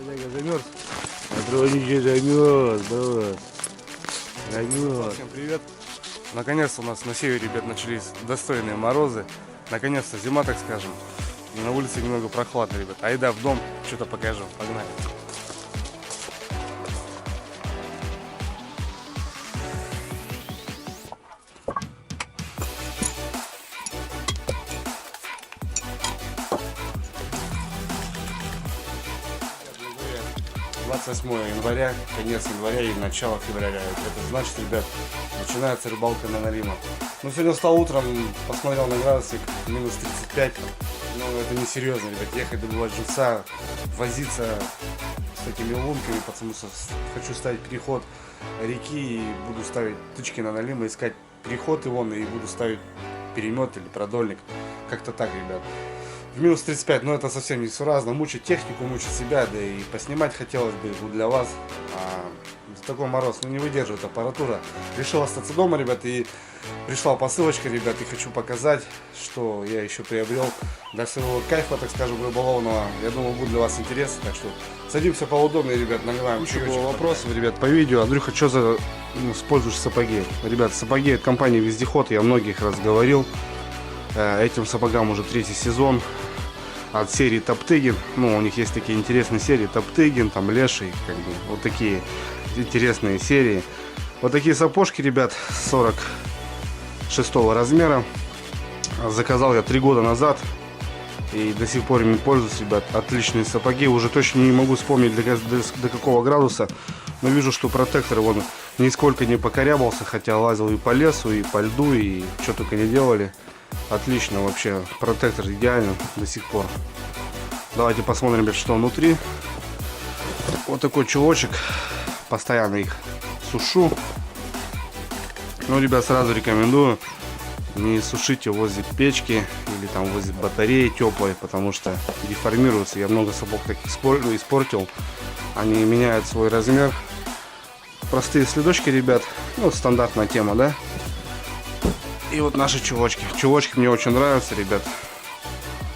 Олега замерз? Патроничек замерз, брат. Замерз. Всем привет. Наконец-то у нас на севере, ребят, начались достойные морозы. Наконец-то зима, так скажем. И на улице немного прохладно, ребят. Айда в дом, что-то покажу. Погнали. — 28 января, конец января и начало февраля. Это значит, ребят, начинается рыбалка на Нарима. Ну, сегодня встал утром, посмотрел на градусик, минус 35. Но это не серьезно, ребят. Ехать добывать живца, возиться с этими лунками, потому что хочу ставить переход реки и буду ставить тычки на Нарима, искать переход его, и буду ставить перемет или продольник. Как-то так, ребят. В минус 35, но это совсем не суразно. Мучить технику, мучить себя, да и поснимать хотелось бы для вас. Такой мороз, не выдерживает аппаратура. Решил остаться дома, ребят, и пришла посылочка, ребят, и хочу показать, что я еще приобрел для своего кайфа, так скажем, рыболовного. Я думаю, будет для вас интересно, так что садимся поудобнее, ребят, наливаем. Еще было вопросов, ребят, по видео. Андрюха, что за используешь сапоги? Ребят, сапоги от компании Вездеход, я многих раз говорил. Этим сапогам уже 3-й сезон. От серии Топтыгин. Ну, у них есть такие интересные серии. Топтыгин, там Леший, как бы, вот такие интересные серии. Вот такие сапожки, ребят, 46 размера. Заказал я 3 года назад. И до сих пор ими пользуюсь, ребят. Отличные сапоги. Уже точно не могу вспомнить до какого градуса. Но вижу, что протектор вон нисколько не покорябался. Хотя лазил и по лесу, и по льду, и что только не делали. Отлично вообще, протектор идеально до сих пор. Давайте посмотрим, ребят, что внутри. Вот такой чулочек, постоянно их сушу. Ну, ребят, сразу рекомендую не сушите возле печки или там возле батареи теплой, потому что деформируются. Я много сапог таких испортил, они меняют свой размер. Простые следочки, ребят, ну, стандартная тема, да. И вот наши чулочки. Чулочки мне очень нравятся, ребят.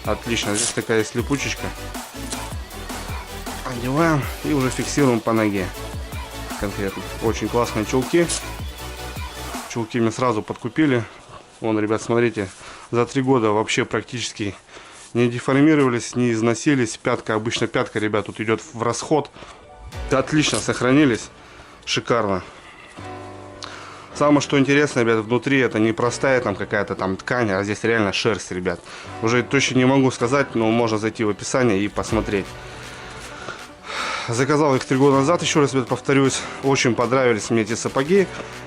Отлично. Здесь такая есть липучечка. Одеваем и уже фиксируем по ноге. Конкретно. Очень классные чулки. Чулки мне сразу подкупили. Вон, ребят, смотрите. За 3 года вообще практически не деформировались, не износились. Пятка, обычно пятка, ребят, тут идет в расход. Отлично сохранились. Шикарно. Самое что интересно, ребят, внутри это не простая там какая-то там ткань, а здесь реально шерсть, ребят. Уже точно не могу сказать, но можно зайти в описание и посмотреть. Заказал их 3 года назад, еще раз, ребят, повторюсь. Очень понравились мне эти сапоги.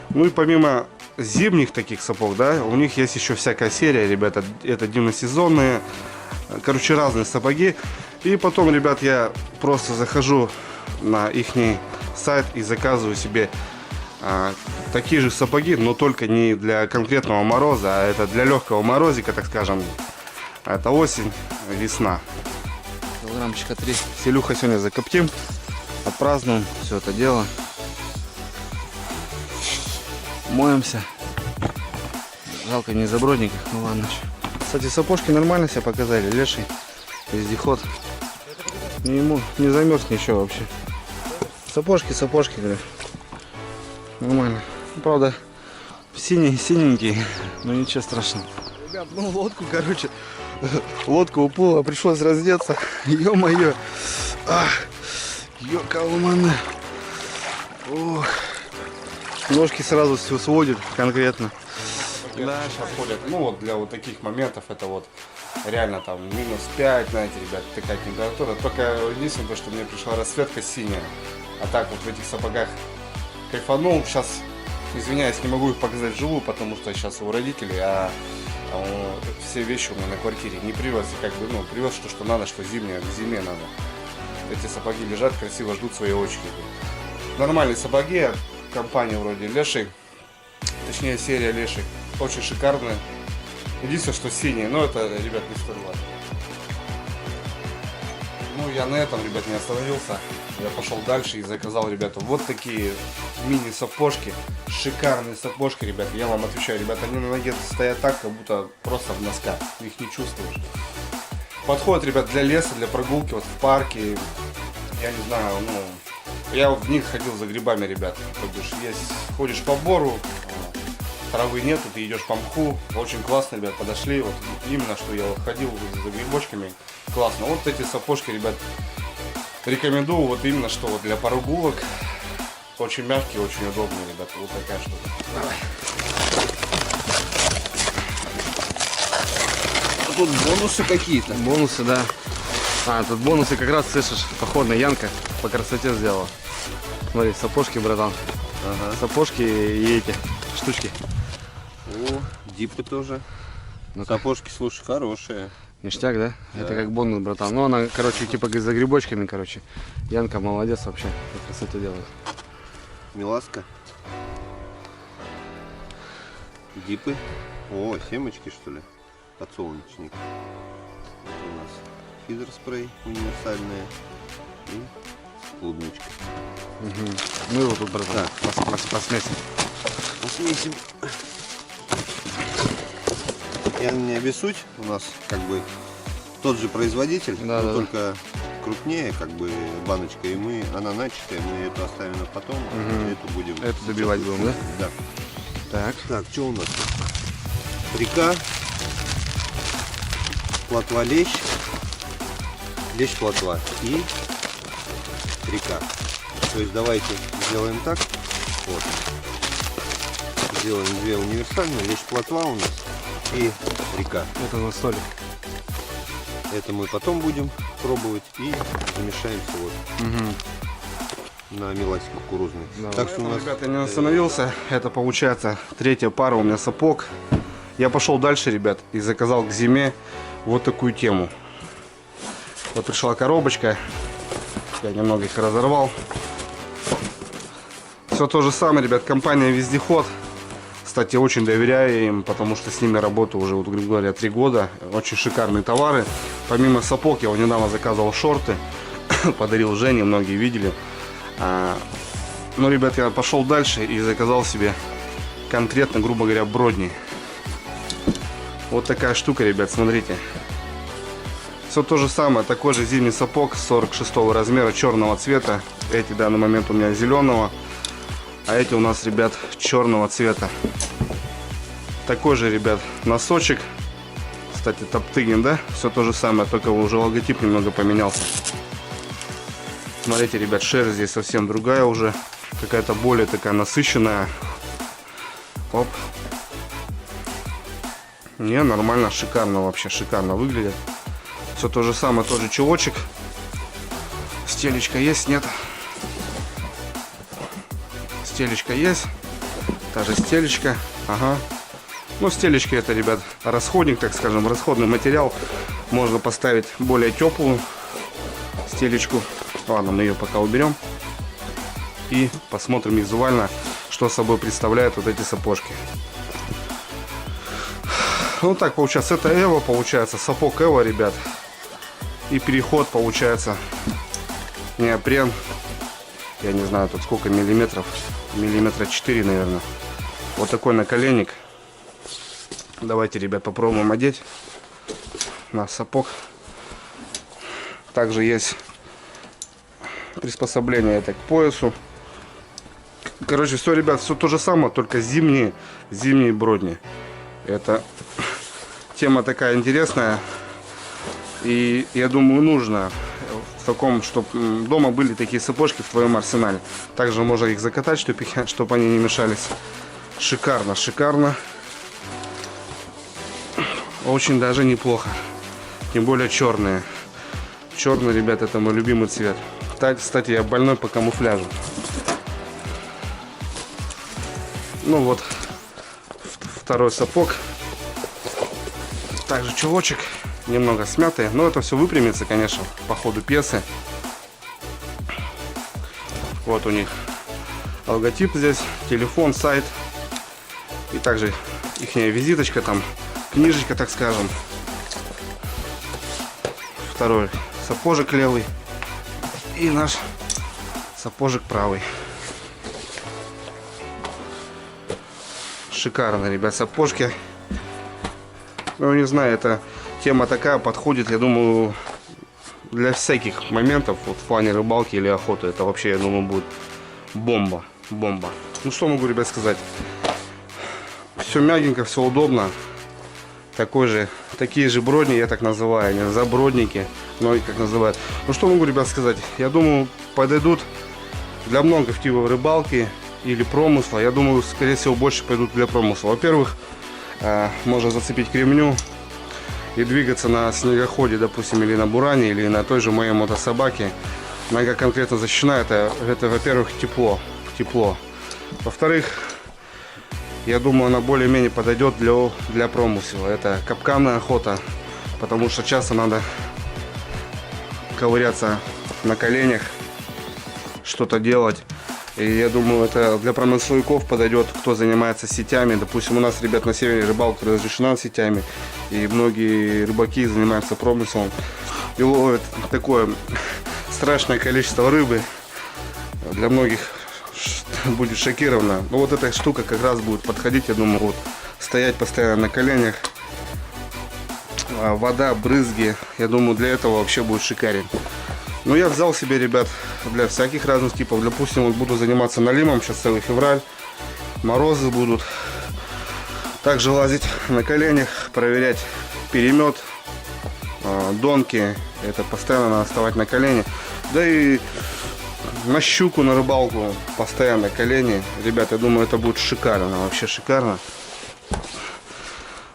Ну и помимо зимних таких сапог, да, у них есть еще всякая серия, ребята. Это дневносезонные, короче, разные сапоги. И потом, ребят, я просто захожу на их сайт и заказываю себе такие же сапоги, но только не для конкретного мороза, а это для легкого морозика, так скажем. Это осень, весна. Килограммчика 3. Селюха сегодня закоптим, отпразднуем все это дело. Моемся. Жалко не забродниках, ну ладно. Кстати, сапожки нормально себя показали. Леший, Вездеход. Не замерз ничего вообще. Сапожки, говорю. Нормально. Правда, синенький, но ничего страшного. Ребят, ну лодку, короче, лодка уплыла, пришлось раздеться. Ё-моё. Ёкалманы. Ох. Ножки сразу все сводит конкретно. Да, сейчас ходят. Ну вот для вот таких моментов это вот реально там минус 5, знаете, ребят, такая температура. Только единственное, что мне пришла расцветка синяя. А так вот в этих сапогах кайфанул. Сейчас, извиняюсь, не могу их показать вживую, потому что сейчас у родителей, все вещи у меня на квартире не привез. И как бы, ну, привез что надо, что зимнее, к зиме надо. Эти сапоги лежат, красиво ждут своей очереди. Нормальные сапоги от компании вроде Леший, точнее серия Леший, очень шикарная. Единственное, что синие, но это, ребят, не стоило. Ну, я на этом, ребят, не остановился. Я пошел дальше и заказал, ребята, вот такие мини-сапожки. Шикарные сапожки, ребята. Я вам отвечаю, ребята, они на ноге стоят так, как будто просто в носках. Их не чувствуешь. Подходят, ребят, для леса, для прогулки, вот в парке, я не знаю, ну, я в них ходил за грибами, ребят. То бишь, есть, ходишь по бору, травы нету, ты идешь по мху. Очень классно, ребят, подошли. Вот именно, что я вот ходил за грибочками. Классно. Вот эти сапожки, ребят, рекомендую вот именно, что вот для прогулок. Очень мягкие, очень удобные, ребят. Вот такая штука. Давай. Тут бонусы какие-то. Бонусы, да. А, тут бонусы как раз, слышишь, походная Янка по красоте сделала. Смотри, сапожки, братан. Ага. Сапожки и эти штучки. О, дипы тоже. Ну-ка. Сапожки, слушай, хорошие. Ништяк, да? Это как бонус, братан. Ну, она, короче, типа за грибочками, короче. Янка молодец вообще, по красоте делает. Миласка. Дипы. О, семечки, что ли? Подсолнечник. Это у нас хидроспрей универсальные. И клубничка. Угу. Ну и вот тут, братан, Так. посмесим. Посмесим. Я не обессудь. У нас как бы тот же производитель, Да, но да, только крупнее, как бы баночка, и мы, она начатая, мы эту оставим на потом, а эту будем. Это добивать будем, да? Да. Так. Так, что у нас? Река, плотва лещ, лещ плотва и река. То есть давайте сделаем так. Вот. Сделаем две универсальные, лещ плотва у нас и река. Это на столик. Это мы потом будем пробовать и замешаемся вот на меласе кукурузной. Да. Так что у нас Ребята, я не остановился. Это получается третья пара у меня сапог. Я пошел дальше, ребят, и заказал к зиме вот такую тему. Вот пришла коробочка. Я немного их разорвал. Все то же самое, ребят. Компания Вездеход. Кстати, очень доверяю им, потому что с ними работаю уже, вот, грубо говоря, 3 года. Очень шикарные товары. Помимо сапог, я вот недавно заказывал шорты. Подарил Жене, многие видели. Ну, ребят, я пошел дальше и заказал себе конкретно, грубо говоря, бродни. Вот такая штука, ребят, смотрите. Все то же самое, такой же зимний сапог 46 размера, черного цвета. Эти в данный момент у меня зеленого, а эти у нас, ребят, черного цвета. Такой же, ребят, носочек. Кстати, Топтыгин, да? Все то же самое, только уже логотип немного поменялся. Смотрите, ребят, шерсть здесь совсем другая уже. Какая-то более такая насыщенная. Оп. Не, нормально, шикарно вообще, шикарно выглядит. Все то же самое, тот же чулочек. Стелечка есть, нет? Стелечка есть. Та же стелечка. Ага. Ну, стелечка это, ребят, расходник, так скажем, расходный материал. Можно поставить более теплую стелечку. Ладно, мы ее пока уберем. И посмотрим визуально, что собой представляют вот эти сапожки. Ну так получается, это Эва, получается, сапог Эва, ребят. И переход получается неопрен. Я не знаю, тут сколько миллиметров. Миллиметра 4, наверное. Вот такой наколенник. Давайте, ребят, попробуем одеть на сапог. Также есть приспособление это к поясу. Короче, все, ребят, все то же самое, только зимние бродни. Это тема такая интересная. И я думаю, нужно в таком, чтобы дома были такие сапожки в твоем арсенале. Также можно их закатать, чтобы они не мешались. Шикарно, шикарно. Очень даже неплохо. Тем более черные. Черный, ребят, это мой любимый цвет. Так, кстати, я больной по камуфляжу. Ну вот, второй сапог. Также чулочек. Немного смятый. Но это все выпрямится, конечно, по ходу пьесы. Вот у них логотип здесь, телефон, сайт. И также ихняя визиточка, там книжечка, так скажем. Второй сапожек левый. И наш сапожек правый. Шикарно, ребят, сапожки. Ну, не знаю, эта тема такая подходит, я думаю, для всяких моментов, вот в плане рыбалки или охоты, это вообще, я думаю, будет бомба. Бомба. Ну что могу, ребят, сказать? Все мягенько, все удобно. Такие же бродни, я так называю, они забродники, но и как называют. Ну что могу, ребят, сказать? Я думаю, подойдут для многих типов рыбалки или промысла. Я думаю, скорее всего, больше пойдут для промысла. Во-первых, можно зацепить к ремню и двигаться на снегоходе, допустим, или на буране, или на той же моей мотособаке. Нога конкретно защищена, это во-первых, тепло. Во-вторых, я думаю, она более-менее подойдет для промысла. Это капканная охота, потому что часто надо ковыряться на коленях, что-то делать. И я думаю, это для промысловиков подойдет, кто занимается сетями. Допустим, у нас, ребят, на севере рыбалка разрешена сетями. И многие рыбаки занимаются промыслом и ловят такое страшное количество рыбы. Для многих будет шокировано. Но вот эта штука как раз будет подходить, я думаю, вот стоять постоянно на коленях. Вода, брызги, я думаю, для этого вообще будет шикарен. Но я взял себе, ребят, для всяких разных типов. Допустим, вот буду заниматься налимом, сейчас целый февраль, морозы будут. Также лазить на коленях, проверять перемет, донки. Это постоянно надо вставать на колени. Да и на щуку, на рыбалку постоянно колени. Ребят, я думаю, это будет шикарно, вообще шикарно.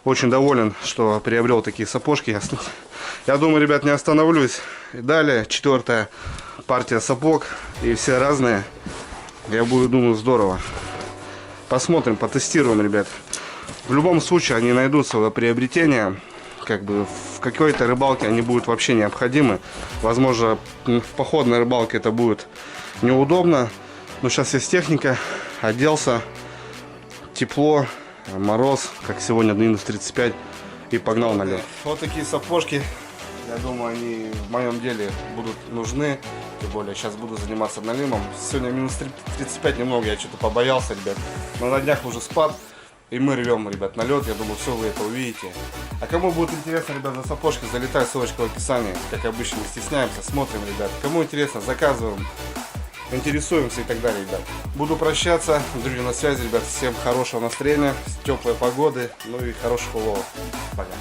Очень доволен, что приобрел такие сапожки. Я думаю, ребят, не остановлюсь. И далее 4-я партия сапог. И все разные. Я буду, думаю, здорово. Посмотрим, потестируем, ребят. В любом случае, они найдут свое приобретение. Как бы в какой-то рыбалке они будут вообще необходимы. Возможно, в походной рыбалке это будет неудобно. Но сейчас есть техника. Оделся. Тепло. Мороз. Как сегодня, минус 35. И погнал на лед. Вот такие сапожки. Я думаю, они в моем деле будут нужны. Тем более, сейчас буду заниматься налимом. Сегодня минус 35 немного. Я что-то побоялся, ребят. Но на днях уже спад. И мы рвем, ребят, на лед. Я думаю, все вы это увидите. А кому будет интересно, ребят, за сапожки, залетай, ссылочка в описании. Как обычно, не стесняемся, смотрим, ребят. Кому интересно, заказываем, интересуемся и так далее, ребят. Буду прощаться. Андрюля на связи, ребят. Всем хорошего настроения, теплой погоды, ну и хороших уловов. Пока.